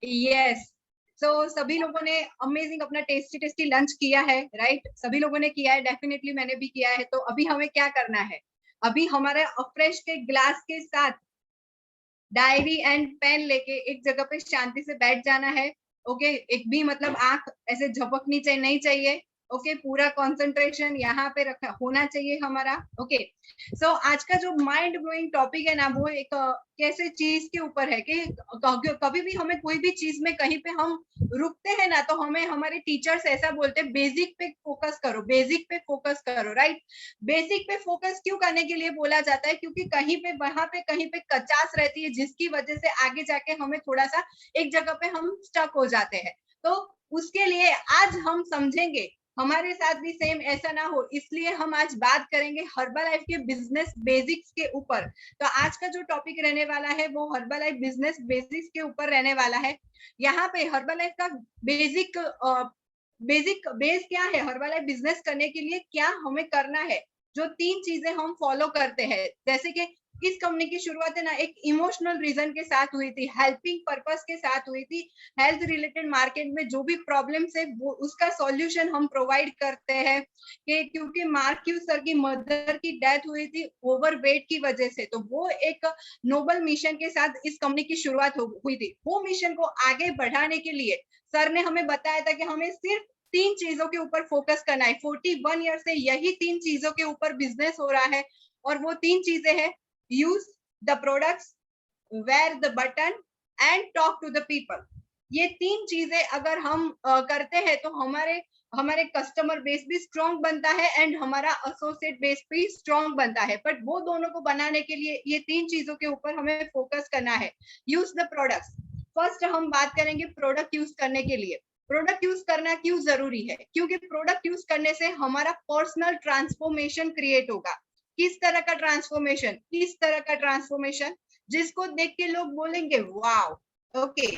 Yes, सो सभी लोगों ने अमेजिंग अपना टेस्टी टेस्टी लंच किया है, राइट? सभी लोगों ने किया है, डेफिनेटली मैंने भी किया है। तो अभी हमें क्या करना है? अभी हमारे फ्रेश के ग्लास के साथ डायरी एंड पेन लेके एक जगह पे शांति से बैठ जाना है। ओके, एक भी मतलब आंख ऐसे झपकनी चाहिए नहीं चाहिए। ओके, पूरा कंसंट्रेशन यहाँ पे रखा होना चाहिए हमारा। ओके, सो आज का जो माइंड ब्लोइंग टॉपिक है ना, वो एक कैसे चीज के ऊपर है कि कभी भी हमें कोई भी चीज में कहीं पे हम रुकते हैं ना, तो हमें हमारे टीचर्स ऐसा बोलते हैं, बेसिक पे फोकस करो, बेसिक पे फोकस करो, राइट? बेसिक पे फोकस क्यों करने के लिए बोला जाता है? क्योंकि कहीं पे वहां पे कहीं पे कचास रहती है, जिसकी वजह से आगे जाके हमें थोड़ा सा एक जगह पे हम स्टक हो जाते हैं। तो उसके लिए आज हम समझेंगे, हमारे साथ भी सेम ऐसा ना हो, इसलिए हम आज बात करेंगे हर्बलाइफ के बिजनेस बेसिक्स के ऊपर। तो आज का जो टॉपिक रहने वाला है वो हर्बलाइफ बिजनेस बेसिक्स के ऊपर रहने वाला है। यहाँ पे हर्बलाइफ का बेसिक बेसिक बेस क्या है? हर्बलाइफ बिजनेस करने के लिए क्या हमें करना है? जो 3 चीजें हम फॉलो करते हैं, जैसे कि इस कंपनी की शुरुआत है ना एक इमोशनल रीजन के साथ हुई थी, हेल्पिंग पर्पस के साथ हुई थी। हेल्थ रिलेटेड मार्केट में जो भी प्रॉब्लम्स है वो उसका सॉल्यूशन हम प्रोवाइड करते हैं। कि क्योंकि मार्क्यू सर की मदर की डेथ हुई थी ओवरवेट की वजह से, तो वो एक नोबल मिशन के साथ इस कंपनी की शुरुआत हुई थी। वो मिशन को आगे बढ़ाने के लिए सर ने हमें बताया था कि हमें सिर्फ 3 चीजों के ऊपर फोकस करना है। 41 ईयर से यही 3 चीजों के ऊपर बिजनेस हो रहा है, और वो 3 चीजें हैं, use the products, wear the button and talk to the people. ये 3 चीजें अगर हम करते हैं तो हमारे हमारे कस्टमर बेस भी स्ट्रॉन्ग बनता है एंड हमारा एसोसिएट बेस भी स्ट्रॉन्ग बनता है। बट वो दोनों को बनाने के लिए ये 3 चीजों के ऊपर हमें फोकस करना है। Use the products. फर्स्ट हम बात करेंगे प्रोडक्ट यूज करने के लिए। प्रोडक्ट यूज करना क्यों जरूरी है? क्योंकि प्रोडक्ट यूज करने से हमारा पर्सनल ट्रांसफॉर्मेशन क्रिएट होगा। किस तरह का ट्रांसफॉर्मेशन? किस तरह का ट्रांसफॉर्मेशन जिसको देख के लोग बोलेंगे वाओ, ओके,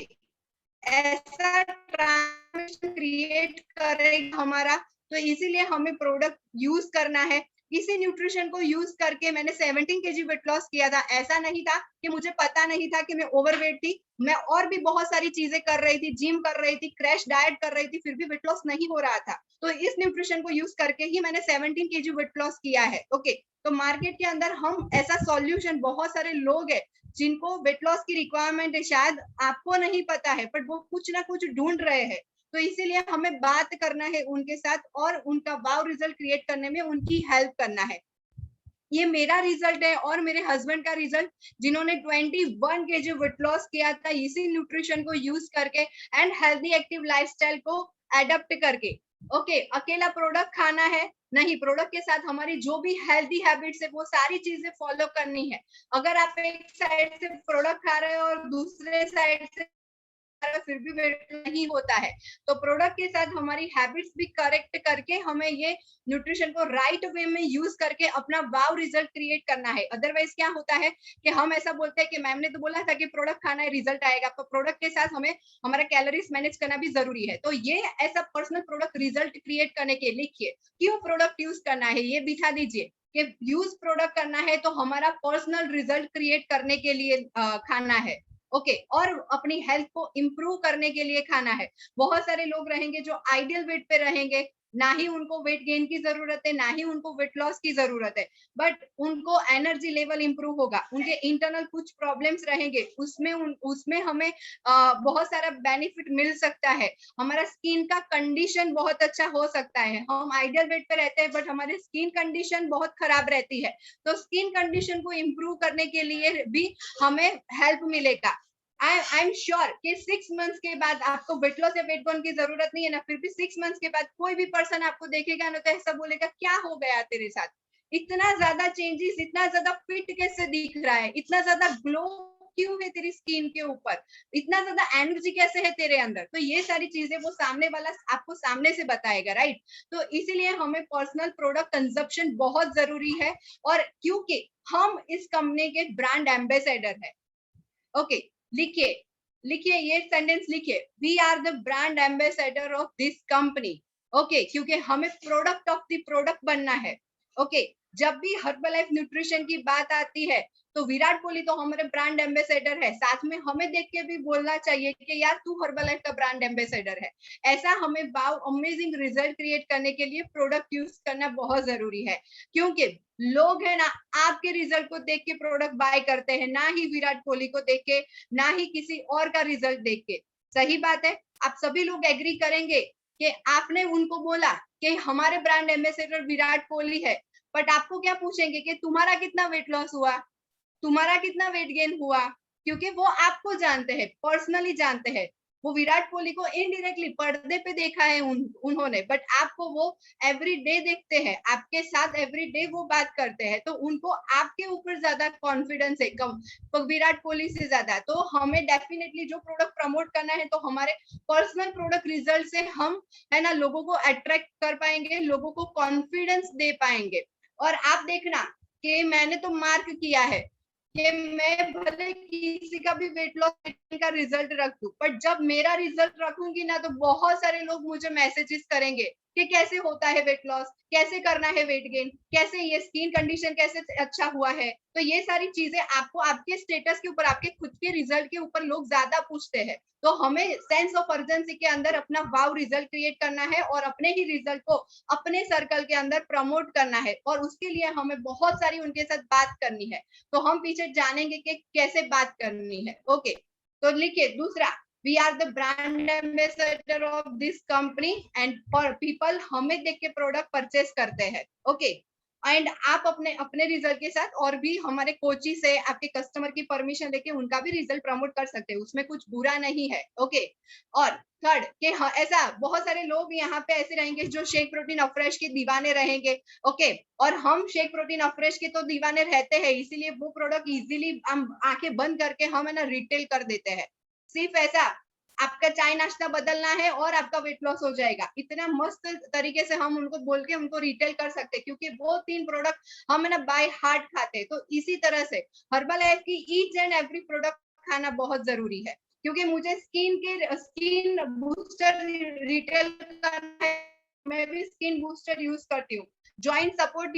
ऐसा ट्रांसफॉर्मेशन क्रिएट करेगा हमारा। तो इसीलिए हमें प्रोडक्ट यूज करना है। इसी न्यूट्रिशन को यूज करके मैंने 17 केजी वेट लॉस किया था। ऐसा नहीं था कि मुझे पता नहीं था कि मैं ओवरवेट थी, मैं और भी बहुत सारी चीजें कर रही थी, जिम कर रही थी, क्रैश डाइट कर रही थी, फिर भी वेट लॉस नहीं हो रहा था। तो इस न्यूट्रिशन को यूज करके ही मैंने 17 केजी वेट लॉस किया है। ओके, तो मार्केट के अंदर हम ऐसा सॉल्यूशन, बहुत सारे लोग हैं जिनको वेट लॉस की रिक्वायरमेंट है, शायद आपको नहीं पता है, बट वो कुछ ना कुछ ढूंढ रहे हैं। तो इसीलिए हमें बात करना है उनके साथ और उनका वाव रिजल्ट क्रिएट करने में उनकी हेल्प करना है। ये मेरा रिजल्ट है और मेरे हस्बैंड का रिजल्ट, जिन्होंने 21 केजी वेट लॉस किया था इसी न्यूट्रिशन को यूज करके एंड हेल्दी एक्टिव लाइफस्टाइल को एडप्ट करके। ओके, अकेला प्रोडक्ट खाना है नहीं, प्रोडक्ट के साथ हमारी जो भी हेल्दी हैबिट्स है वो सारी चीजें फॉलो करनी है। अगर आप एक साइड से प्रोडक्ट खा रहे हो और दूसरे साइड से फिर भी वेट नहीं होता है, तो प्रोडक्ट के साथ हमारी हैबिट्स भी करेक्ट करके हमें ये न्यूट्रिशन को राइट वे में यूज करके अपना वाव रिजल्ट क्रिएट करना है। अदरवाइज क्या होता है कि हम ऐसा बोलते हैं कि मैम ने तो बोला था कि प्रोडक्ट खाना है रिजल्ट आएगा, तो प्रोडक्ट के साथ हमें हमारा कैलोरीज मैनेज करना भी जरूरी है। तो ये ऐसा पर्सनल प्रोडक्ट रिजल्ट क्रिएट करने के लिखिए क्यों प्रोडक्ट यूज करना है, ये बिठा दीजिए कि यूज प्रोडक्ट करना है तो हमारा पर्सनल रिजल्ट क्रिएट करने के लिए खाना है। ओके, और अपनी हेल्थ को इम्प्रूव करने के लिए खाना है। बहुत सारे लोग रहेंगे जो आइडियल वेट पे रहेंगे, ना ही उनको वेट गेन की जरूरत है, ना ही उनको वेट लॉस की जरूरत है, बट उनको एनर्जी लेवल इंप्रूव होगा, उनके इंटरनल कुछ प्रॉब्लम्स रहेंगे, उसमें हमें बहुत सारा बेनिफिट मिल सकता है। हमारा स्किन का कंडीशन बहुत अच्छा हो सकता है। हम आइडियल वेट पे रहते हैं बट हमारी स्किन कंडीशन बहुत खराब रहती है, तो स्किन कंडीशन को इम्प्रूव करने के लिए भी हमें हेल्प मिलेगा। आई एम श्योर कि 6 मंथ्स के बाद आपको वेट लॉस या वेट गेन की जरूरत नहीं है ना, फिर भी 6 मंथ्स के बाद कोई भी पर्सन आपको देखेगा ना तो ऐसा बोलेगा क्या हो गया तेरे साथ, इतना ज्यादा चेंजेस, इतना ज्यादा फिट कैसे दिख रहा है, इतना ज्यादा ग्लो क्यों है तेरी स्किन के ऊपर, इतना ज्यादा एनर्जी कैसे है तेरे अंदर। तो ये सारी चीजें वो सामने वाला आपको सामने से बताएगा, राइट? तो इसीलिए हमें पर्सनल प्रोडक्ट कंजप्शन बहुत जरूरी है, और क्योंकि हम इस कंपनी के ब्रांड एम्बेसडर है। ओके, लिखिए, लिखिए ये सेंटेंस लिखिए, we are the brand ambassador of this company. Okay, क्योंकि हमें प्रोडक्ट ऑफ द प्रोडक्ट बनना है। ओके, जब भी हर्बलाइफ न्यूट्रिशन की बात आती है तो विराट कोहली तो हमारे ब्रांड एम्बेसडर है, साथ में हमें देख के भी बोलना चाहिए कि यार तू हर्बलाइफ का ब्रांड एम्बेसडर है। ऐसा हमें वाव अमेजिंग रिजल्ट क्रिएट करने के लिए प्रोडक्ट यूज करना बहुत जरूरी है, क्योंकि लोग है ना आपके रिजल्ट को देख के प्रोडक्ट बाय करते हैं, ना ही विराट कोहली को देख के, ना ही किसी और का रिजल्ट देख के। सही बात है, आप सभी लोग एग्री करेंगे कि आपने उनको बोला कि हमारे ब्रांड एम्बेसडर विराट कोहली है, बट आपको क्या पूछेंगे कि तुम्हारा कितना वेट लॉस हुआ, तुम्हारा कितना वेट गेन हुआ, क्योंकि वो आपको जानते हैं, पर्सनली जानते हैं। वो विराट कोहली को इनडायरेक्टली पर्दे पे देखा है उन्होंने, बट आपको वो एवरी डे देखते हैं, आपके साथ एवरी डे वो बात करते हैं, तो उनको आपके ऊपर ज्यादा कॉन्फिडेंस है कम तो विराट कोहली से ज्यादा। तो हमें डेफिनेटली जो प्रोडक्ट प्रमोट करना है, तो हमारे पर्सनल प्रोडक्ट रिजल्ट से हम है ना लोगों को अट्रैक्ट कर पाएंगे, लोगों को कॉन्फिडेंस दे पाएंगे। और आप देखना कि मैंने तो मार्क किया है कि मैं भले किसी का भी वेट लॉस का रिजल्ट रख दूं, पर जब मेरा रिजल्ट रखूंगी ना, तो बहुत सारे लोग मुझे मैसेजेस करेंगे कि कैसे होता है वेट लॉस, कैसे करना है वेट गेन, कैसे ये स्किन कंडीशन कैसे अच्छा हुआ है। तो ये सारी चीजें आपको आपके स्टेटस के ऊपर, आपके खुद के रिजल्ट के ऊपर लोग ज्यादा पूछते हैं। तो हमें सेंस ऑफ अर्जेंसी के अंदर अपना वाव रिजल्ट क्रिएट करना है और अपने ही रिजल्ट को अपने सर्कल के अंदर प्रमोट करना है, और उसके लिए हमें बहुत सारी उनके साथ बात करनी है। तो हम पीछे जानेंगे कि कैसे बात करनी है। ओके, तो लिखिए दूसरा, we are the brand ambassador of this company and for people हमें देख के प्रोडक्ट परचेस करते हैं। ओके, एंड आप अपने अपने रिजल्ट के साथ और भी हमारे कोची से आपके कस्टमर की परमिशन लेके उनका भी रिजल्ट प्रमोट कर सकते हैं, उसमें कुछ बुरा नहीं है। ओके, और थर्ड कि हाँ, ऐसा बहुत सारे लोग यहाँ पे ऐसे रहेंगे जो शेक प्रोटीन अफ्रेश के दीवाने रहेंगे। ओके, और हम शेक प्रोटीन अफ्रेश के तो दीवाने रहते हैं, इसीलिए वो प्रोडक्ट इजीली हम आंखें बंद करके हम है ना रिटेल कर देते हैं। सिर्फ ऐसा आपका चाय नाश्ता बदलना है और आपका वेट लॉस हो जाएगा, इतना मस्त तरीके से हम उनको बोल के उनको रिटेल कर सकते हैं, क्योंकि वो 3 प्रोडक्ट हम है ना बाय हार्ट खाते हैं। तो इसी तरह से हर्बलाइफ की ईच एंड एवरी प्रोडक्ट खाना बहुत जरूरी है, क्योंकि मुझे स्किन बूस्टर रिटेल करना है, मैं भी स्किन बूस्टर यूज करती हूँ। जॉइंट सपोर्ट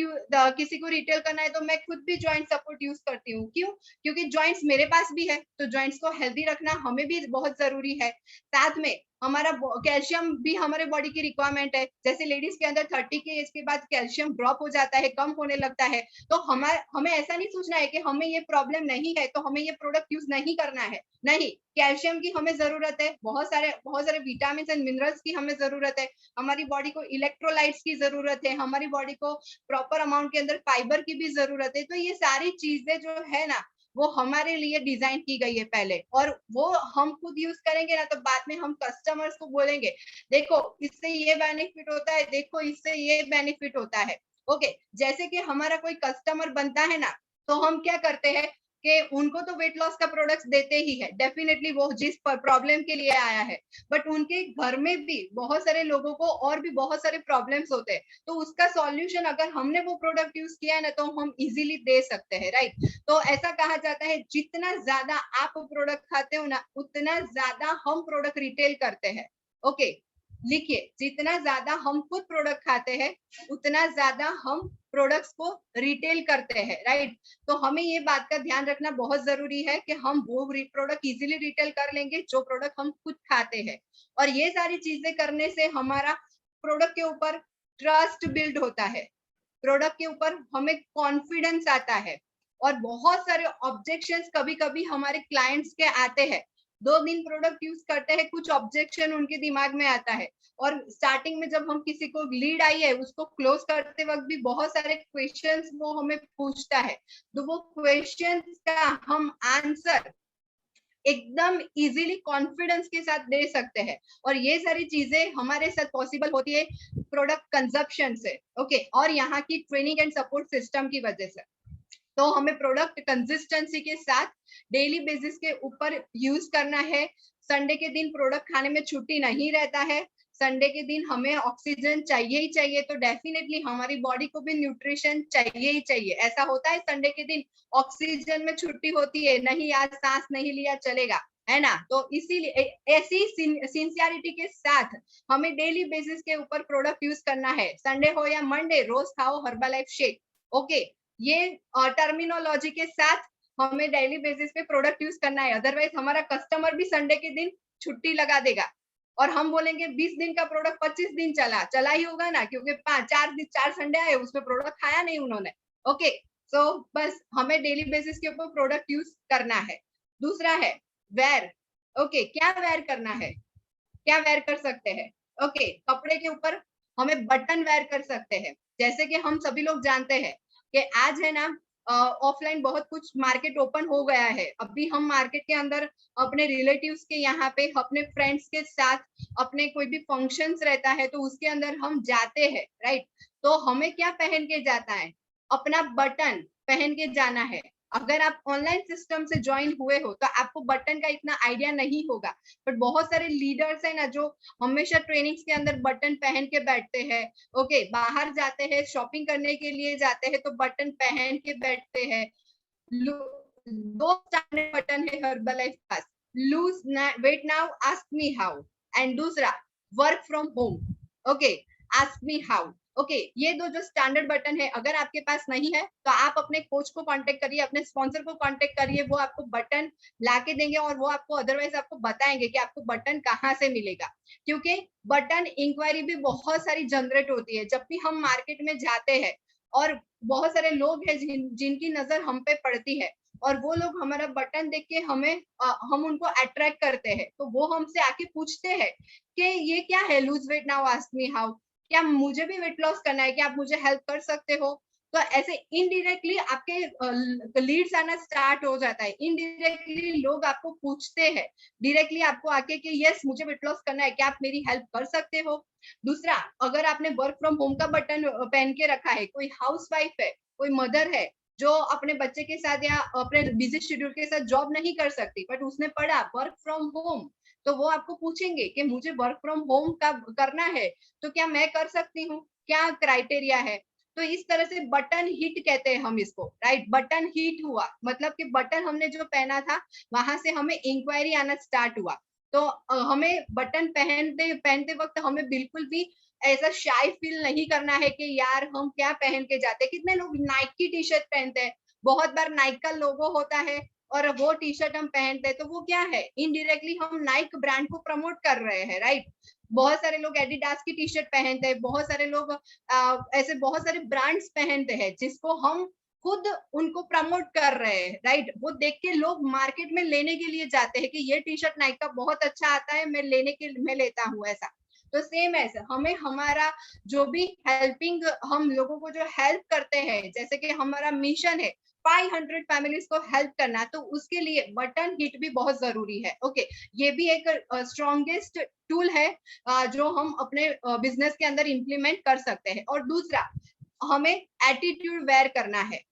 किसी को रिटेल करना है तो मैं खुद भी जॉइंट सपोर्ट यूज करती हूँ। क्यों? क्योंकि जॉइंट्स मेरे पास भी है, तो जॉइंट्स को हेल्दी रखना हमें भी बहुत जरूरी है। साथ में हमारा कैल्शियम भी हमारे बॉडी की रिक्वायरमेंट है, जैसे लेडीज के अंदर 30 के एज के बाद कैल्शियम ड्रॉप हो जाता है, कम होने लगता है। तो हमें ऐसा नहीं सोचना है कि हमें ये प्रॉब्लम नहीं है तो हमें ये प्रोडक्ट यूज नहीं करना है। नहीं, कैल्शियम की हमें जरूरत है, बहुत सारे विटामिन एंड मिनरल्स की हमें जरूरत है, हमारी बॉडी को इलेक्ट्रोलाइट्स की जरूरत है, हमारी बॉडी को प्रॉपर अमाउंट के अंदर फाइबर की भी जरूरत है। तो ये सारी चीजें जो है ना वो हमारे लिए डिजाइन की गई है पहले, और वो हम खुद यूज करेंगे ना, तो बाद में हम कस्टमर्स को बोलेंगे देखो इससे ये बेनिफिट होता है, देखो इससे ये बेनिफिट होता है। ओके, जैसे कि हमारा कोई कस्टमर बनता है ना, तो हम क्या करते हैं कि उनको तो वेट लॉस का प्रोडक्ट देते ही है, डेफिनेटली वो जिस प्रॉब्लम के लिए आया है, बट उनके घर में भी बहुत सारे लोगों को और भी बहुत सारे प्रॉब्लम्स होते हैं, तो उसका सॉल्यूशन अगर हमने वो प्रोडक्ट यूज किया है ना, तो हम इजीली दे सकते हैं, राइट। तो ऐसा कहा जाता है जितना ज्यादा आप प्रोडक्ट खाते हो ना, उतना ज्यादा हम प्रोडक्ट रिटेल करते हैं। ओके, लिखिए, जितना ज्यादा हम खुद प्रोडक्ट खाते हैं उतना ज्यादा हम प्रोडक्ट्स को रिटेल करते हैं, राइट। तो हमें ये बात का ध्यान रखना बहुत जरूरी है कि हम वो प्रोडक्ट इजीली रिटेल कर लेंगे जो प्रोडक्ट हम खुद खाते हैं, और ये सारी चीजें करने से हमारा प्रोडक्ट के ऊपर ट्रस्ट बिल्ड होता है, प्रोडक्ट के ऊपर हमें कॉन्फिडेंस आता है। और बहुत सारे ऑब्जेक्शंस कभी कभी हमारे क्लाइंट्स के आते हैं, 2 दिन प्रोडक्ट यूज करते हैं, कुछ ऑब्जेक्शन उनके दिमाग में आता है, और स्टार्टिंग में जब हम किसी को लीड आई है उसको क्लोज करते वक्त भी बहुत सारे क्वेश्चंस वो हमें पूछता है, तो वो क्वेश्चंस का हम आंसर एकदम इजीली कॉन्फिडेंस के साथ दे सकते हैं। और ये सारी चीजें हमारे साथ पॉसिबल होती है प्रोडक्ट कंजप्शन से। ओके, और यहाँ की ट्रेनिंग एंड सपोर्ट सिस्टम की वजह से। तो हमें प्रोडक्ट कंसिस्टेंसी के साथ डेली बेसिस के ऊपर यूज करना है। संडे के दिन प्रोडक्ट खाने में छुट्टी नहीं रहता है, संडे के दिन हमें ऑक्सीजन चाहिए ही चाहिए, तो डेफिनेटली हमारी बॉडी को भी न्यूट्रिशन चाहिए ही चाहिए। ऐसा होता है संडे के दिन ऑक्सीजन में छुट्टी होती है, नहीं आज सांस नहीं लिया चलेगा, है ना। तो इसीलिए ऐसी सिंसियरिटी के साथ हमें डेली बेसिस के ऊपर प्रोडक्ट यूज करना है, संडे हो या मंडे रोज खाओ हर्बलाइफ शेक। ओके, ये टर्मिनोलॉजी के साथ हमें डेली बेसिस पे प्रोडक्ट यूज करना है, अदरवाइज हमारा कस्टमर भी संडे के दिन छुट्टी लगा देगा और हम बोलेंगे 20 दिन का प्रोडक्ट 25 दिन चला ही होगा ना, क्योंकि 4 संडे आए उसमें प्रोडक्ट खाया नहीं उन्होंने। ओके, सो बस हमें डेली बेसिस के ऊपर प्रोडक्ट यूज करना है। दूसरा है वेयर। ओके, क्या वेयर करना है, क्या वेयर कर सकते हैं? ओके, कपड़े के ऊपर हमें बटन वेयर कर सकते हैं। जैसे कि हम सभी लोग जानते हैं कि आज है ना ऑफलाइन बहुत कुछ मार्केट ओपन हो गया है। अभी हम मार्केट के अंदर अपने रिलेटिव्स के यहाँ पे, अपने फ्रेंड्स के साथ, अपने कोई भी फंक्शंस रहता है तो उसके अंदर हम जाते हैं, राइट? तो हमें क्या पहन के जाता है? अपना बटन पहन के जाना है। अगर आप ऑनलाइन सिस्टम से ज्वाइन हुए हो तो आपको बटन का इतना आइडिया नहीं होगा, बट बहुत सारे लीडर्स है ना जो हमेशा ट्रेनिंग्स के अंदर बटन पहन के बैठते हैं। ओके, बाहर जाते हैं, शॉपिंग करने के लिए जाते हैं तो बटन पहन के बैठते हैं। दो स्टैंडर्ड बटन है हर्बल लाइफ पास, lose weight now ask me how, and दूसरा work from home. Okay, ask me how. Okay, ये दो जो स्टैंडर्ड बटन है, अगर आपके पास नहीं है तो आप अपने कोच को कांटेक्ट करिए, अपने स्पॉन्सर को कांटेक्ट करिए, वो आपको बटन ला के देंगे और वो आपको अदरवाइज आपको बताएंगे कि आपको बटन कहाँ से मिलेगा। क्योंकि बटन इंक्वायरी भी बहुत सारी जनरेट होती है जब भी हम मार्केट में जाते हैं, और बहुत सारे लोग हैं जिनकी नजर हम पे पड़ती है और वो लोग हमारा बटन देख के हम उनको अट्रैक्ट करते हैं, तो वो हमसे आके पूछते हैं कि ये क्या है, loose weight now ask me how, क्या मुझे भी वेट लॉस करना है, क्या आप मुझे हेल्प कर सकते हो? तो ऐसे इनडायरेक्टली आपके लीड्स आना स्टार्ट हो जाता है। इनडायरेक्टली लोग आपको पूछते हैं डायरेक्टली आपको आके कि यस मुझे वेट लॉस करना है, क्या आप मेरी हेल्प कर सकते हो? दूसरा, अगर आपने वर्क फ्रॉम होम का बटन पहन के रखा है, कोई हाउसवाइफ है, कोई मदर है जो अपने बच्चे के साथ या अपने बिजी शेड्यूल के साथ जॉब नहीं कर सकती, बट उसने पढ़ा वर्क फ्रॉम होम, तो वो आपको पूछेंगे कि मुझे वर्क फ्रॉम होम का करना है, तो क्या मैं कर सकती हूँ, क्या क्राइटेरिया है? तो इस तरह से बटन हिट कहते हैं हम इसको, राइट? बटन हिट हुआ मतलब कि बटन हमने जो पहना था वहां से हमें इंक्वायरी आना स्टार्ट हुआ। तो हमें बटन पहनते पहनते वक्त हमें बिल्कुल भी ऐसा शाय फील नहीं करना है कि यार हम क्या पहन के जाते हैं। कितने लोग नाइक की टी शर्ट पहनते हैं, बहुत बार नाइक का लोगो होता है और वो टी शर्ट हम पहनते हैं, तो वो क्या है, इनडायरेक्टली हम नाइक ब्रांड को प्रमोट कर रहे हैं, राइट? बहुत सारे लोग एडिडास की टी शर्ट पहनते हैं, बहुत सारे लोग ऐसे बहुत सारे ब्रांड्स पहनते हैं जिसको हम खुद उनको प्रमोट कर रहे हैं, राइट? वो देख के लोग मार्केट में लेने के लिए जाते हैं कि ये टी शर्ट नाइक का बहुत अच्छा आता है, मैं लेता हूँ ऐसा। तो सेम ऐसा हमें हमारा जो भी हेल्पिंग, हम लोगों को जो हेल्प करते हैं, जैसे कि हमारा मिशन है 500 फैमिलीज को हेल्प करना, तो उसके लिए बटन हिट भी बहुत जरूरी है। ओके, ये भी एक स्ट्रॉन्गेस्ट टूल है जो हम अपने बिजनेस के अंदर इंप्लीमेंट कर सकते हैं। और दूसरा, हमें एटीट्यूड वेयर करना है।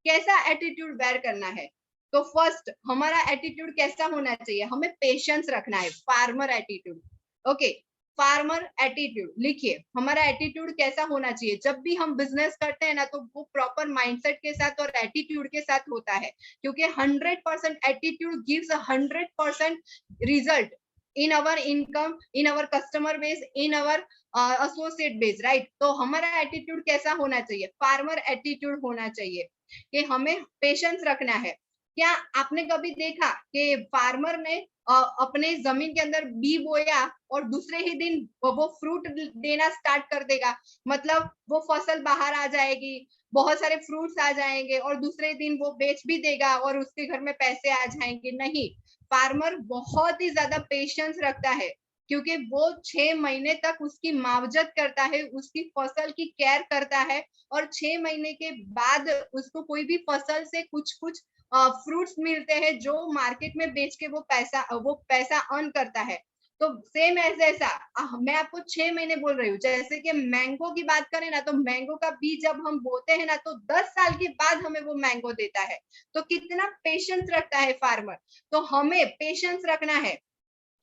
कैसा एटीट्यूड वेयर करना है? तो फर्स्ट हमारा एटीट्यूड कैसा होना चाहिए? हमें पेशेंस रखना है, farmer attitude. Okay, farmer attitude लिखिए, हमारा एटीट्यूड कैसा होना चाहिए? जब भी हम बिजनेस करते हैं ना तो वो प्रॉपर माइंडसेट के साथ और एटीट्यूड के साथ होता है, क्योंकि 100% attitude gives 100% result in our income, in our customer base, in our associate base, right? तो हमारा एटीट्यूड कैसा होना चाहिए? फार्मर एटीट्यूड होना चाहिए कि हमें पेशेंस रखना है। क्या आपने कभी देखा कि फार्मर ने अपने जमीन के अंदर बी बोया और दूसरे ही दिन वो फ्रूट देना स्टार्ट कर देगा? मतलब वो फसल बाहर आ जाएगी, बहुत सारे फ्रूट्स आ जाएंगे और दूसरे दिन वो बेच भी देगा और उसके घर में पैसे आ जाएंगे? नहीं, फार्मर बहुत ही ज्यादा पेशेंस रखता है, क्योंकि वो 6 महीने तक उसकी मावजत करता है, उसकी फसल की केयर करता है, और 6 महीने के बाद उसको कोई भी फसल से कुछ कुछ फ्रूट्स मिलते हैं जो मार्केट में बेच के वो पैसा अर्न करता है। तो सेम ऐसे ऐसा मैं आपको 6 महीने बोल रही हूँ। जैसे कि मैंगो की बात करें ना, तो मैंगो का बीज जब हम बोते हैं ना तो 10 साल के बाद हमें वो मैंगो देता है। तो कितना पेशेंस रखता है फार्मर। तो हमें पेशेंस रखना है।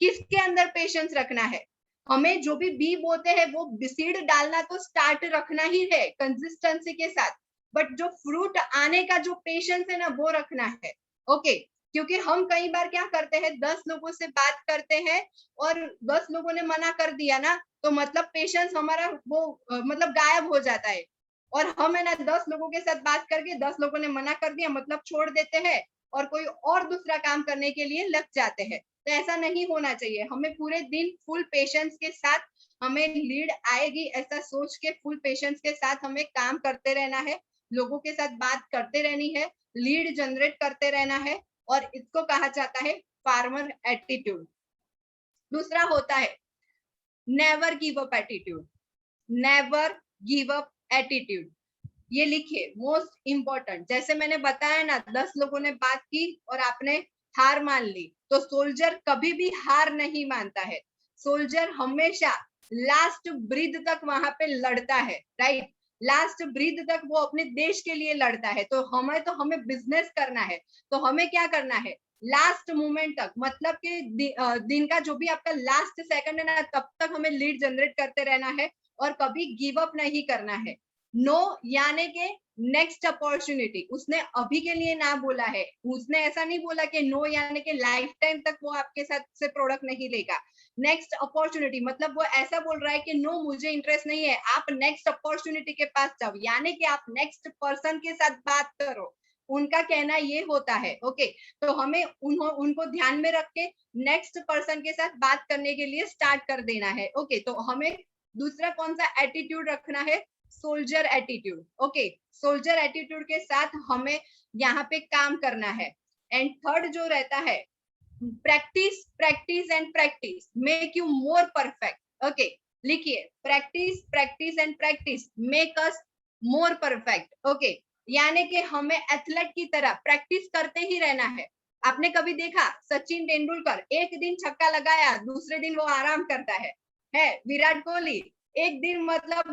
किसके अंदर पेशेंस रखना है? हमें जो भी बी बोते हैं वो सीड डालना तो स्टार्ट रखना ही है कंसिस्टेंसी के साथ, बट जो फ्रूट आने का जो पेशेंस है ना वो रखना है। ओके, क्योंकि हम कई बार क्या करते हैं, 10 लोगों से बात करते हैं और 10 लोगों ने मना कर दिया ना, तो मतलब पेशेंस हमारा वो मतलब गायब हो जाता है। और हम है ना 10 लोगों के साथ बात करके 10 लोगों ने मना कर दिया मतलब छोड़ देते हैं, और कोई और दूसरा काम करने के लिए लग जाते हैं। तो ऐसा नहीं होना चाहिए। हमें पूरे दिन फुल पेशेंस के साथ, हमें लीड आएगी ऐसा सोच के फुल पेशेंस के साथ हमें काम करते रहना है, लोगों के साथ बात करते रहनी है, लीड जनरेट करते रहना है, और इसको कहा जाता है फार्मर एटीट्यूड। दूसरा होता है never give up attitude. Never give up attitude, ये लिखिए, मोस्ट इंपॉर्टेंट। जैसे मैंने बताया ना, 10 लोगों ने बात की और आपने हार मान ली, तो सोल्जर कभी भी हार नहीं मानता है। सोल्जर हमेशा लास्ट ब्रीथ तक वहां पे लड़ता है, राइट। लास्ट ब्रीथ तक वो अपने देश के लिए लड़ता है। तो हमें बिजनेस करना है, तो हमें क्या करना है, लास्ट मोमेंट तक, मतलब कि दिन का जो भी आपका लास्ट सेकंड है ना, तब तक हमें लीड जनरेट करते रहना है और कभी गिव अप नहीं करना है। नो यानी के नेक्स्ट अपॉर्चुनिटी, उसने अभी के लिए ना बोला है, उसने ऐसा नहीं बोला कि नो यानी कि लाइफ टाइम तक वो आपके साथ से प्रोडक्ट नहीं लेगा। नेक्स्ट अपॉर्चुनिटी मतलब वो ऐसा बोल रहा है कि नो मुझे इंटरेस्ट नहीं है, आप नेक्स्ट अपॉर्चुनिटी के पास जाओ, यानी कि आप नेक्स्ट पर्सन के साथ बात करो। उनका कहना ये होता है, ओके। तो हमें उनको ध्यान में रख के नेक्स्ट पर्सन के साथ बात करने के लिए स्टार्ट कर देना है, ओके। तो हमें दूसरा कौन सा एटीट्यूड रखना है, soldier attitude, okay. Soldier attitude के साथ हमें यहाँ पे काम करना है। एंड थर्ड जो रहता है, practice practice and practice make you more perfect, okay. लिखिए, practice practice and practice make us more perfect, okay. यानी कि हमें एथलेट की तरह प्रैक्टिस करते ही रहना है। आपने कभी देखा सचिन तेंदुलकर एक दिन छक्का लगाया, दूसरे दिन वो आराम करता है विराट कोहली एक दिन मतलब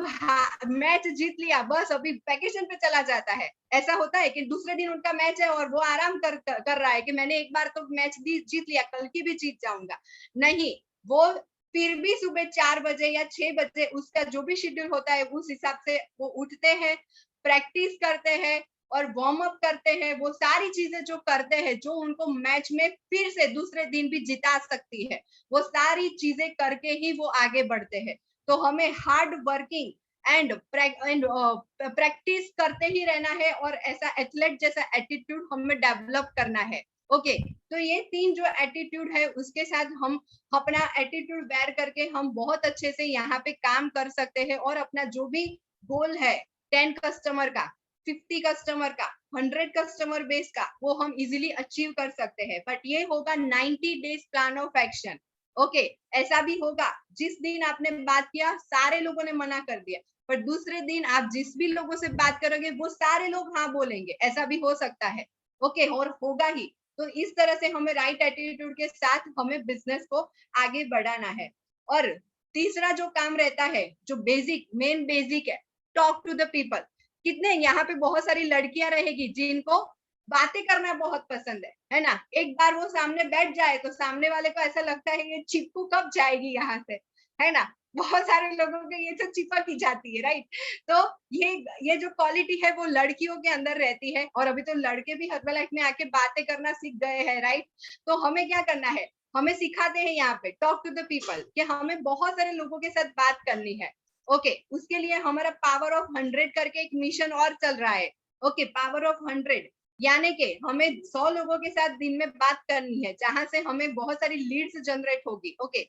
मैच जीत लिया, बस अभी वैकेशन पे चला जाता है। ऐसा होता है कि दूसरे दिन उनका मैच है और वो आराम कर रहा है कि मैंने एक बार तो मैच जीत लिया, कल की भी जीत जाऊंगा। नहीं, वो फिर भी सुबह 4 बजे या 6 बजे उसका जो भी शेड्यूल होता है उस हिसाब से वो उठते हैं, प्रैक्टिस करते हैं और वार्म अप करते हैं। वो सारी चीजें जो करते हैं, जो उनको मैच में फिर से दूसरे दिन भी जिता सकती है, वो सारी चीजें करके ही वो आगे बढ़ते हैं। तो हमें हार्ड वर्किंग एंड प्रैक्टिस करते ही रहना है और ऐसा एथलेट जैसा एटीट्यूड हमें डेवलप करना है, ओके। तो ये 3 जो एटीट्यूड है उसके साथ हम अपना एटीट्यूड बेयर करके हम बहुत अच्छे से यहाँ पे काम कर सकते हैं और अपना जो भी गोल है 10 कस्टमर का, 50 कस्टमर का, 100 कस्टमर बेस का, वो हम इजीली अचीव कर सकते हैं। बट ये होगा 90 days plan of action, okay. ऐसा भी होगा जिस दिन आपने बात किया सारे लोगों ने मना कर दिया, पर दूसरे दिन आप जिस भी लोगों से बात करोगे वो सारे लोग हाँ बोलेंगे, ऐसा भी हो सकता है, ओके। और होगा ही। तो इस तरह से हमें राइट एटीट्यूड के साथ हमें बिजनेस को आगे बढ़ाना है। और तीसरा जो काम रहता है, जो बेसिक मेन बेसिक है, टॉक टू द पीपल। कितने यहाँ पे बहुत सारी लड़कियां रहेगी जिनको बातें करना बहुत पसंद है ना। एक बार वो सामने बैठ जाए तो सामने वाले को ऐसा लगता है ये चिपकू कब जाएगी यहाँ से, है ना। बहुत सारे लोगों के ये तो चिपक ही जाती है, राइट। तो ये जो क्वालिटी है वो लड़कियों के अंदर रहती है और अभी तो लड़के भी हर्बल में आके बातें करना सीख गए हैं, राइट। तो हमें क्या करना है, हमें सिखाते हैं यहाँ पे टॉक टू द पीपल कि हमें बहुत सारे लोगों के साथ बात करनी है, ओके। उसके लिए हमारा पावर ऑफ 100 करके एक मिशन और चल रहा है, ओके। पावर ऑफ 100 यानी कि हमें 100 लोगों के साथ दिन में बात करनी है जहां से हमें बहुत सारी लीड्स जनरेट होगी, ओके।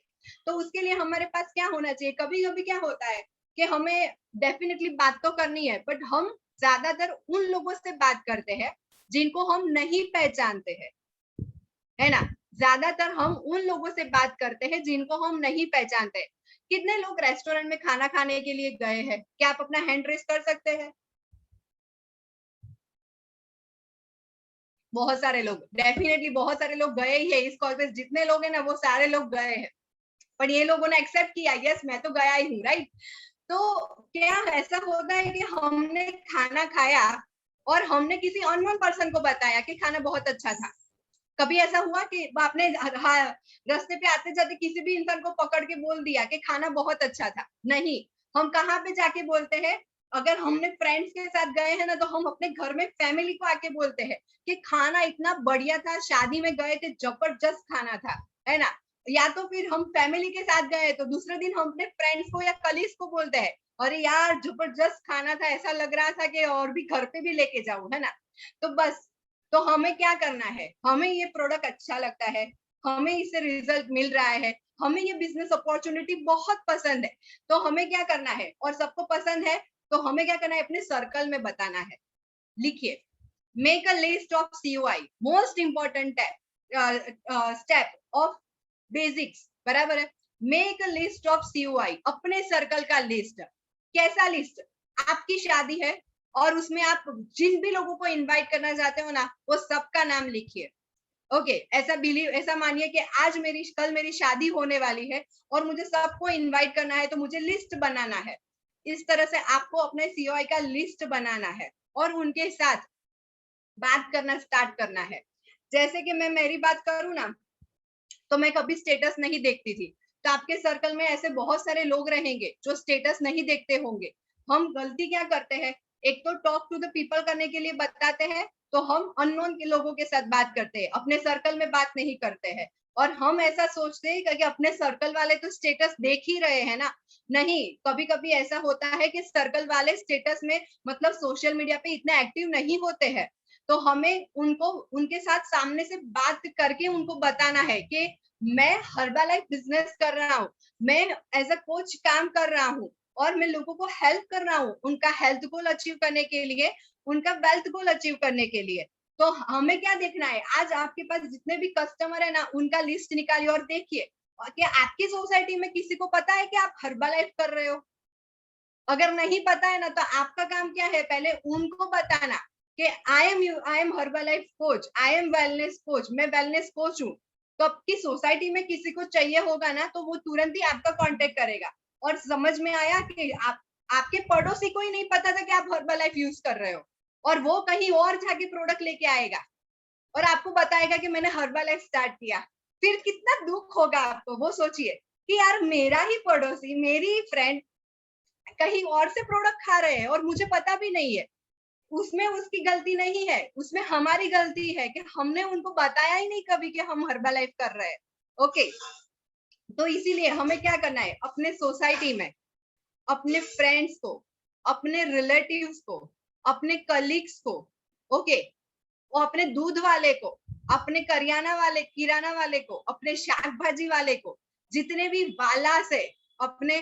तो उसके लिए हमारे पास क्या होना चाहिए, कभी कभी क्या होता है कि हमें डेफिनेटली बात तो करनी है, बट हम ज्यादातर उन लोगों से बात करते हैं जिनको हम नहीं पहचानते हैं, है ना। ज्यादातर हम उन लोगों से बात करते हैं जिनको हम नहीं पहचानते। कितने लोग रेस्टोरेंट में खाना खाने के लिए गए हैं, क्या आप अपना हैंड रेस कर सकते हैं? बहुत सारे लोग, डेफिनेटली बहुत सारे लोग गए ही है इस कॉल पे, जितने लोग हैं ना वो सारे लोग गए हैं। पर ये लोगों ने एक्सेप्ट किया, यस मैं तो गया ही हूँ, राइट। तो क्या ऐसा होता है कि हमने खाना खाया और हमने किसी अननोन पर्सन को बताया कि खाना बहुत अच्छा था? कभी ऐसा हुआ कि आपने रास्ते पे आते जाते किसी भी इंसान को पकड़ के बोल दिया कि खाना बहुत अच्छा था? नहीं। हम कहाँ पे जाके बोलते हैं, अगर हमने फ्रेंड्स के साथ गए हैं ना तो हम अपने घर में फैमिली को आके बोलते हैं कि खाना इतना बढ़िया था, शादी में गए थे, जबरदस्त खाना था, है ना। या तो फिर हम फैमिली के साथ गए तो दूसरे दिन हम अपने फ्रेंड्स को या कलीग्स को बोलते हैं, अरे यार जबरदस्त खाना था, ऐसा लग रहा था कि और भी घर पे भी लेके जाऊं, है ना। तो बस तो हमें क्या करना है, हमें ये प्रोडक्ट अच्छा लगता है, हमें इससे रिजल्ट मिल रहा है, हमें ये बिजनेस अपॉर्चुनिटी बहुत पसंद है, तो हमें क्या करना है, और सबको पसंद है तो हमें क्या करना है, अपने सर्कल में बताना है। लिखिए, make a list of COI, most important step of basics, बराबर है। Make a list of COI, अपने सर्कल का लिस्ट। कैसा लिस्ट? आपकी शादी है और उसमें आप जिन भी लोगों को इनवाइट करना चाहते हो ना, वो सबका नाम लिखिए। ओके, ऐसा मानिए कि कल मेरी शादी होने वाली है और मुझे सबको इनवाइट करना है, तो मुझे लिस्ट बनाना है। इस तरह से आपको अपने COI का लिस्ट बनाना है और उनके साथ बात करना स्टार्ट करना है। जैसे कि मैं मेरी बात करूं ना, तो मैं कभी स्टेटस नहीं देखती थी, तो आपके सर्कल में ऐसे बहुत सारे लोग रहेंगे जो स्टेटस नहीं देखते होंगे। हम गलती क्या करते हैं, एक तो टॉक टू द पीपल करने के लिए बताते हैं, तो हम अननोन के लोगों के साथ बात करते हैं, अपने सर्कल में बात नहीं करते हैं। और हम ऐसा सोचते हैं कि अपने सर्कल वाले तो स्टेटस देख ही रहे हैं ना। नहीं, कभी कभी ऐसा होता है कि सर्कल वाले स्टेटस में, मतलब सोशल मीडिया पे इतना एक्टिव नहीं होते हैं, तो हमें उनको उनके साथ सामने से बात करके उनको बताना है कि मैं हर्बालाइफ बिजनेस कर रहा हूँ, मैं एज अ कोच काम कर रहा हूँ और मैं लोगों को हेल्प कर रहा हूँ उनका हेल्थ गोल अचीव करने के लिए, उनका वेल्थ गोल अचीव करने के लिए। तो हमें क्या देखना है, आज आपके पास जितने भी कस्टमर है ना, उनका लिस्ट निकालिए और देखिए कि आपकी सोसाइटी में किसी को पता है कि आप हर्बालाइफ कर रहे हो। अगर नहीं पता है ना, तो आपका काम क्या है, पहले उनको बताना कि I am Herbalife coach, I am wellness coach, मैं वेलनेस कोच हूँ। तो आपकी सोसाइटी में किसी को चाहिए होगा ना, तो वो तुरंत ही आपका कांटेक्ट करेगा। और समझ में आया कि आपके पड़ोसी को ही नहीं पता था कि आप हर्बलाइफ यूज कर रहे हो, और वो कहीं और जाके प्रोडक्ट लेके आएगा और आपको बताएगा कि मैंने हर्बलाइफ स्टार्ट किया। फिर कितना दुख होगा आपको, वो सोचिए कि यार मेरा ही पड़ोसी, मेरी ही फ्रेंड कहीं और से प्रोडक्ट खा रहे हैं और मुझे पता भी नहीं है। उसमें उसकी गलती नहीं है, उसमें हमारी गलती है कि हमने उनको बताया ही नहीं कभी कि हम हर्बलाइफ कर रहे हैं। ओके, तो इसीलिए हमें क्या करना है, अपने सोसाइटी में अपने फ्रेंड्स को, अपने रिलेटिव्स को, अपने कलीग्स को, ओके, और अपने दूध वाले को, अपने किराना वाले को, अपने शाक भाजी वाले को, जितने भी वाला से, अपने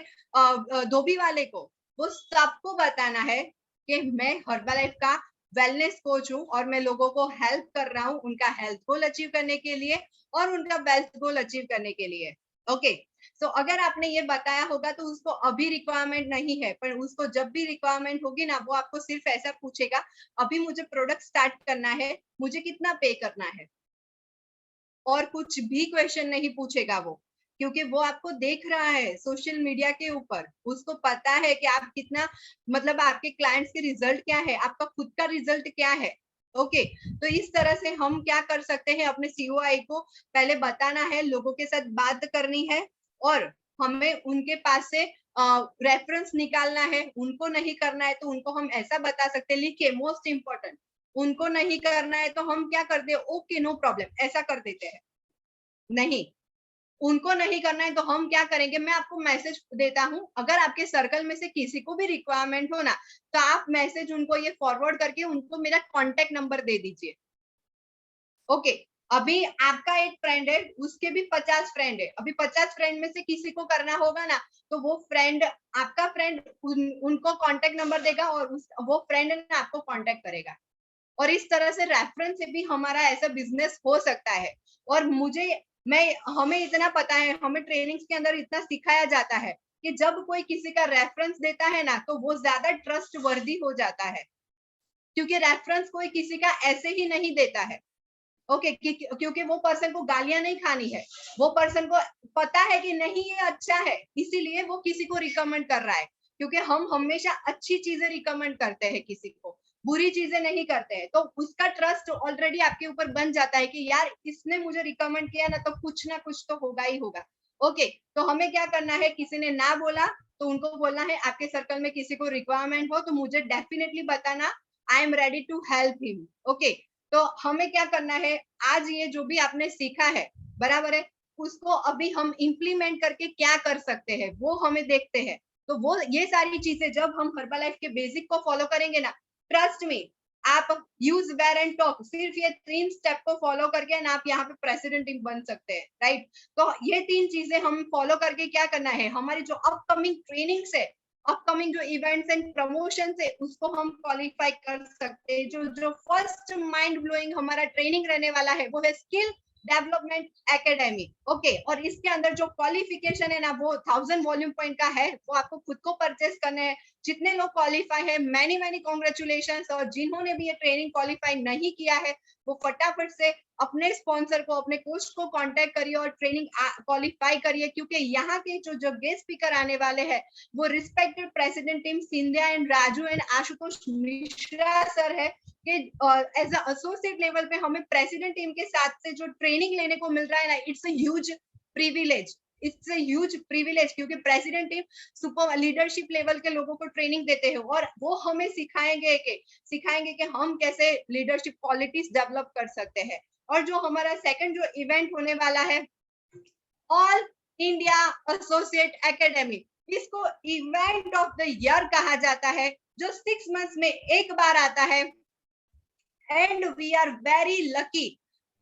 धोबी वाले को, वो सबको बताना है कि मैं हर्बलाइफ का वेलनेस कोच हूँ और मैं लोगों को हेल्प कर रहा हूँ उनका हेल्थ गोल अचीव करने के लिए और उनका वेल्थ गोल अचीव करने के लिए। ओके, सो अगर आपने ये बताया होगा तो उसको अभी रिक्वायरमेंट नहीं है, पर उसको जब भी रिक्वायरमेंट होगी ना, वो आपको सिर्फ ऐसा पूछेगा, अभी मुझे प्रोडक्ट स्टार्ट करना है, मुझे कितना पे करना है, और कुछ भी क्वेश्चन नहीं पूछेगा वो, क्योंकि वो आपको देख रहा है सोशल मीडिया के ऊपर, उसको पता है कि आप कितना, मतलब आपके क्लाइंट्स के रिजल्ट क्या है, आपका खुद का रिजल्ट क्या है। ओके, तो इस तरह से हम क्या कर सकते हैं, अपने COI को पहले बताना है, लोगों के साथ बात करनी है, और हमें उनके पास से रेफरेंस निकालना है। उनको नहीं करना है तो उनको हम ऐसा बता सकते हैं, लिखिए, मोस्ट इंपॉर्टेंट, उनको नहीं करना है तो हम क्या करते हैं, ओके नो प्रॉब्लम, ऐसा कर देते हैं। नहीं, उनको नहीं करना है तो हम क्या करेंगे, मैं आपको मैसेज देता हूँ, अगर आपके सर्कल में से किसी को भी रिक्वायरमेंट हो ना, तो आप मैसेज उनको ये फॉरवर्ड करके उनको मेरा कॉन्टेक्ट नंबर दे दीजिए। ओके, अभी आपका एक फ्रेंड है, उसके भी 50 फ्रेंड है, अभी 50 फ्रेंड में से किसी को करना होगा ना, तो वो फ्रेंड, आपका फ्रेंड उनको कॉन्टेक्ट नंबर देगा और वो फ्रेंड ना आपको कॉन्टेक्ट करेगा। और इस तरह से रेफरेंस से भी हमारा ऐसा बिजनेस हो सकता है। और मैं हमें इतना पता है, हमें ट्रेनिंग्स के अंदर इतना सिखाया जाता है कि जब कोई किसी का रेफरेंस देता है ना, तो वो ज्यादा ट्रस्ट वर्दी हो जाता है, क्योंकि रेफरेंस कोई किसी का ऐसे ही नहीं देता है। ओके, क्योंकि वो पर्सन को गालियां नहीं खानी है, वो पर्सन को पता है कि नहीं ये अच्छा है, इसीलिए वो किसी को रिकमेंड कर रहा है, क्योंकि हम हमेशा अच्छी चीजें रिकमेंड करते हैं, किसी को बुरी चीजें नहीं करते हैं, तो उसका ट्रस्ट ऑलरेडी आपके ऊपर बन जाता है कि यार इसने मुझे रिकमेंड किया ना कुछ तो होगा ही होगा। ओके, तो हमें क्या करना है, किसी ने ना बोला तो उनको बोलना है, आपके सर्कल में किसी को रिक्वायरमेंट हो तो मुझे डेफिनेटली बताना, I am ready to help him. Okay, तो हमें क्या करना है, आज ये जो भी आपने सीखा है, बराबर है, उसको अभी हम इम्प्लीमेंट करके क्या कर सकते हैं वो हमें देखते हैं। तो वो ये सारी चीजें जब हम हर्बलाइफ के बेसिक को फॉलो करेंगे ना, ट्रस्ट मी, आप यूज वेयर एंड टॉक, सिर्फ ये 3 स्टेप को फॉलो करके ना आप यहाँ पे प्रेसिडेंट टीम बन सकते हैं, राइट। तो ये 3 चीजें हम फॉलो करके क्या करना है, हमारी जो अपकमिंग ट्रेनिंग्स है, अपकमिंग जो इवेंट्स एंड प्रमोशन है, उसको हम क्वालिफाई कर सकते हैं। जो जो फर्स्ट माइंड ब्लोइंग हमारा ट्रेनिंग रहने वाला है वो है स्किल डेवलपमेंट एकेडमी, ओके। और इसके अंदर जो क्वालिफिकेशन है ना वो 1000 वॉल्यूम पॉइंट का है, वो आपको खुद को परचेस करना है। जितने लोग क्वालिफाई है, मैनी मैनी कॉन्ग्रेचुलेशन। और जिन्होंने भी ये ट्रेनिंग क्वालिफाई नहीं किया है, वो फटाफट से अपने स्पॉन्सर को, अपने कोच को कांटेक्ट करिए और ट्रेनिंग क्वालिफाई करिए, क्योंकि यहाँ के जो गेस्ट स्पीकर आने वाले हैं वो respected president team Scindia and Raju and Ashutosh Mishra sir है। कि एज अ एसोसिएट लेवल पे हमें प्रेसिडेंट टीम के साथ से जो ट्रेनिंग लेने को मिल रहा है ना, it's a huge privilege, it's a huge privilege, क्योंकि president team super leadership level के लोगों को ट्रेनिंग देते हैं और वो हमें सिखाएंगे कि हम कैसे लीडरशिप क्वालिटीज डेवलप कर सकते हैं। और जो हमारा सेकंड जो इवेंट होने वाला है, ऑल इंडिया एसोसिएट एकेडमी, इसको इवेंट ऑफ द ईयर कहा जाता है, जो 6 मंथ्स में एक बार आता है। And we are very lucky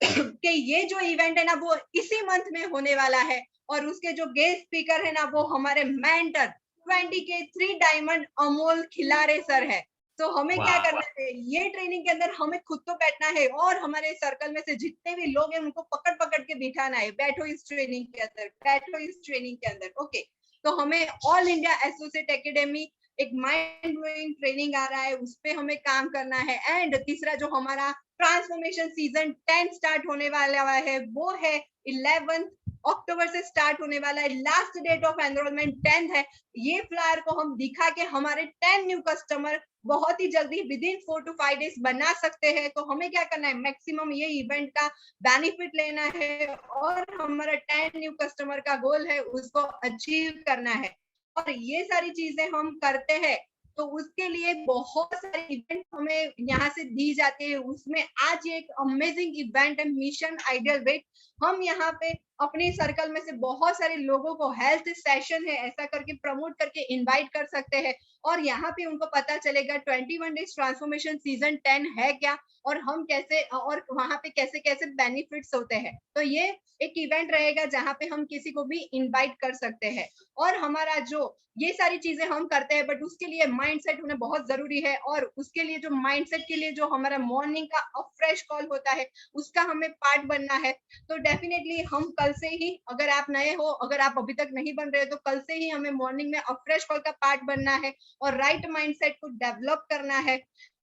कि ये जो इवेंट है ना वो इसी मंथ में होने वाला है, और उसके जो गेस्ट स्पीकर है ना वो हमारे mentor 20K3 diamond Amol Khilare sir है। तो हमें क्या वाह करना है, ये ट्रेनिंग के अंदर हमें खुद तो बैठना है और हमारे सर्कल में से जितने भी लोग हैं उनको पकड़ पकड़ के बिठाना है, बैठो इस ट्रेनिंग के अंदर, बैठो इस ट्रेनिंग के अंदर, ओके। तो हमें ऑल इंडिया एसोसिएट एकेडमी एक माइंड ब्लोइंग ट्रेनिंग आ रहा है, उस पे हमें काम करना है। एंड तीसरा जो हमारा ट्रांसफॉर्मेशन सीजन 10 स्टार्ट होने वाला है वो है 11 अक्टूबर से स्टार्ट होने वाला है। लास्ट डेट ऑफ एनरोलमेंट 10 है। ये फ्लायर को हम दिखा के हमारे 10 न्यू कस्टमर बहुत ही जल्दी विद इन 4 to 5 डेज बना सकते हैं। तो हमें क्या करना है, मैक्सिमम ये इवेंट का बेनिफिट लेना है और हमारा 10 न्यू कस्टमर का गोल है उसको अचीव करना है। और ये सारी चीजें हम करते हैं तो उसके लिए बहुत सारे इवेंट हमें यहाँ से दी जाती है। उसमें आज ये एक अमेजिंग इवेंट है, मिशन आइडियल वेट। हम यहाँ पे अपने सर्कल में से बहुत सारे लोगों को हेल्थ सेशन है ऐसा करके प्रमोट करके इनवाइट कर सकते हैं, और यहाँ पे उनको पता चलेगा 21 डेज ट्रांसफॉर्मेशन सीजन 10 है क्या, और हम कैसे, और वहां पे कैसे कैसे बेनिफिट्स होते हैं। तो ये एक इवेंट रहेगा जहाँ पे हम किसी को भी इनवाइट कर सकते हैं। और हमारा जो ये सारी चीजें हम करते हैं, बट उसके लिए माइंडसेट होना बहुत जरूरी है, और उसके लिए जो माइंडसेट के लिए जो हमारा मॉर्निंग का फ्रेश कॉल होता है उसका हमें पार्ट बनना है। तो डेफिनेटली हम कल से ही, अगर आप नए हो, अगर आप अभी तक नहीं बन रहे, तो कल से ही हमें मॉर्निंग में फ्रेश कॉल का पार्ट बनना है और राइट माइंडसेट को डेवलप करना है।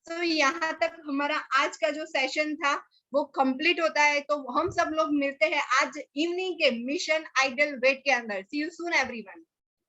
तो यहाँ तक हमारा आज का जो सेशन था वो कंप्लीट होता है। तो हम सब लोग मिलते हैं आज इवनिंग के मिशन आइडल वेट के अंदर। सी यू सून एवरीवन।